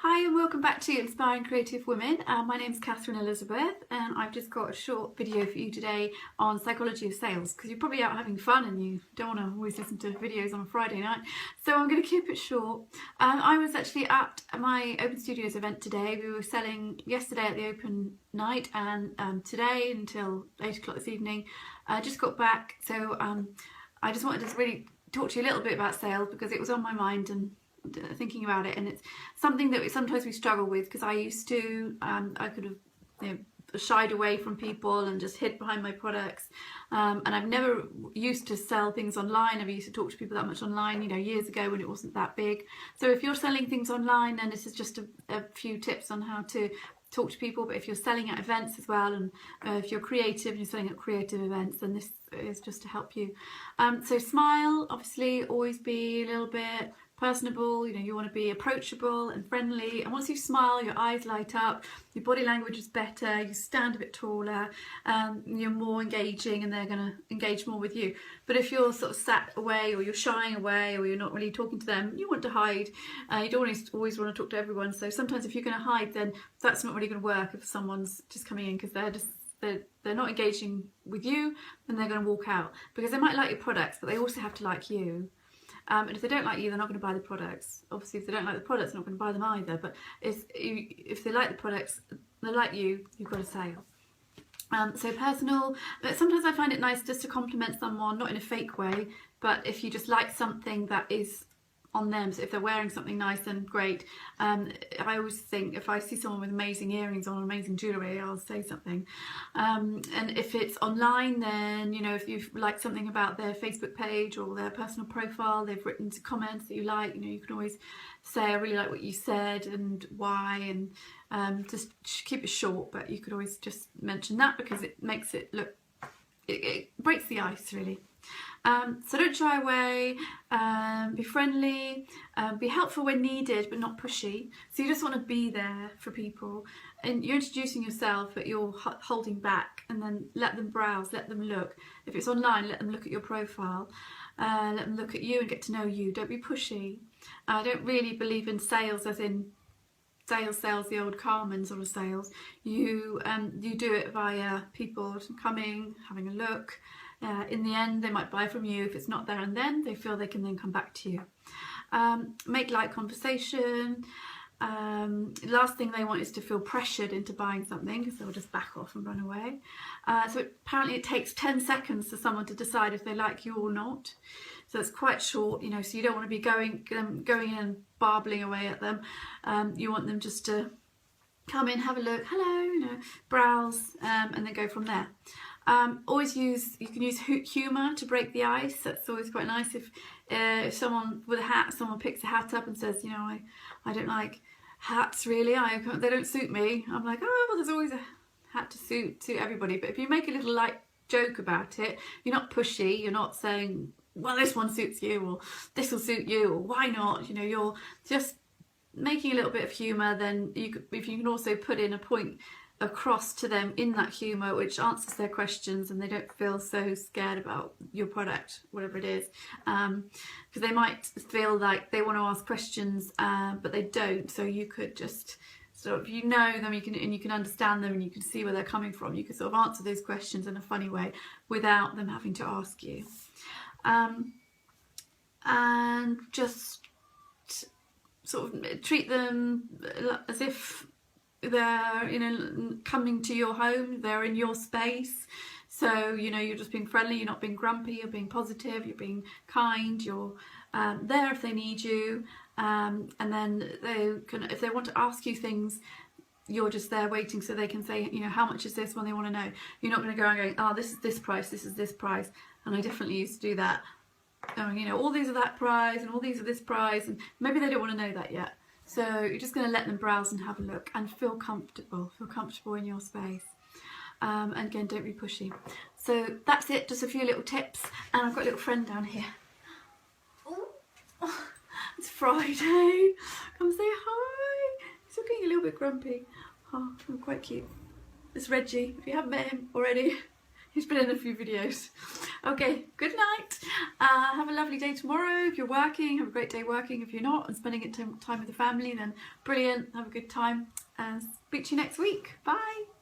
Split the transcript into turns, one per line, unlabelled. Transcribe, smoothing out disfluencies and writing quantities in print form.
Hi and welcome back to Inspiring Creative Women. My name is Catherine Elizabeth and I've just got a short video for you today on psychology of sales, because you're probably out having fun and you don't want to always listen to videos on a Friday night, so I'm going to keep it short. I was actually at my Open Studios event today. We were selling yesterday at the open night and today until 8 o'clock this evening. I just got back, so I just wanted to really talk to you a little bit about sales because it was on my mind and thinking about it, and it's something that sometimes we struggle with, because I used to I could have shied away from people and just hid behind my products, and I've never used to sell things online. Never used to talk to people that much online, years ago when it wasn't that big. So if you're selling things online, then this is just a few tips on how to talk to people. But if you're selling at events as well, and if you're creative and you're selling at creative events, then this is just to help you. So smile, obviously, always be a little bit personable. You want to be approachable and friendly, and once you smile, your eyes light up, your body language is better, you stand a bit taller, you're more engaging, and they're going to engage more with you. But if you're sort of sat away, or you're shying away, or you're not really talking to them, you want to hide. You don't always want to talk to everyone, so sometimes if you're going to hide, then that's not really going to work if someone's just coming in, because they're not engaging with you, and they're going to walk out, because they might like your products, but they also have to like you. And if they don't like you, they're not going to buy the products. Obviously, if they don't like the products, they're not going to buy them either. But if they like the products, they like you, you've got a sale. So personal, but sometimes I find it nice just to compliment someone, not in a fake way, but if you just like something that is on them. So if they're wearing something nice, then great. I always think if I see someone with amazing earrings on, amazing jewellery, I'll say something. And if it's online, then if you've liked something about their Facebook page or their personal profile, they've written comments that you like, you can always say, I really like what you said and why, and just keep it short, but you could always just mention that, because it makes it look, it breaks the ice really. So don't shy away, be friendly, be helpful when needed, but not pushy. So you just want to be there for people, and you're introducing yourself, but you're holding back, and then let them browse, let them look. If it's online, let them look at your profile, let them look at you and get to know you. Don't be pushy. I don't really believe in sales as in sales, the old Carmen sort of sales. You do it via people coming, having a look. In the end, they might buy from you. If it's not there and then, they feel they can then come back to you. Make light conversation. Last thing they want is to feel pressured into buying something, because they'll just back off and run away. So apparently it takes 10 seconds for someone to decide if they like you or not. So it's quite short, so you don't want to be going in and barbling away at them. You want them just to come in, have a look, hello, browse, and then go from there. You can use humour to break the ice. That's always quite nice. If someone with a hat, someone picks a hat up and says, I don't like hats really, they don't suit me. I'm like, oh, well, there's always a hat to suit everybody. But if you make a little light joke about it, you're not pushy, you're not saying, well, this one suits you, or this will suit you, or why not? You're just making a little bit of humour. Then if you can also put in a point across to them in that humour, which answers their questions, and they don't feel so scared about your product, whatever it is, because they might feel like they want to ask questions, but they don't. So you could just sort of, them, you can understand them, and you can see where they're coming from. You could sort of answer those questions in a funny way without them having to ask you, and just sort of treat them as if they're coming to your home, they're in your space. So you're just being friendly, you're not being grumpy, you're being positive, you're being kind, you're there if they need you, and then if they want to ask you things, you're just there waiting, so they can say, how much is this, when they want to know. You're not going to go and going, oh, this is this price, this is this price. And I definitely used to do that. All these are that price, and all these are this price, and maybe they don't want to know that yet. So you're just going to let them browse and have a look and feel comfortable in your space. And again, don't be pushy. So that's it, just a few little tips. And I've got a little friend down here. Oh, it's Friday. Come say hi. He's looking a little bit grumpy. Oh, I'm quite cute. It's Reggie. If you haven't met him already, He's been in a few videos. Okay, good night. Have a lovely day tomorrow. If you're working, have a great day working. If you're not and spending time with the family, then brilliant. Have a good time. And speak to you next week. Bye.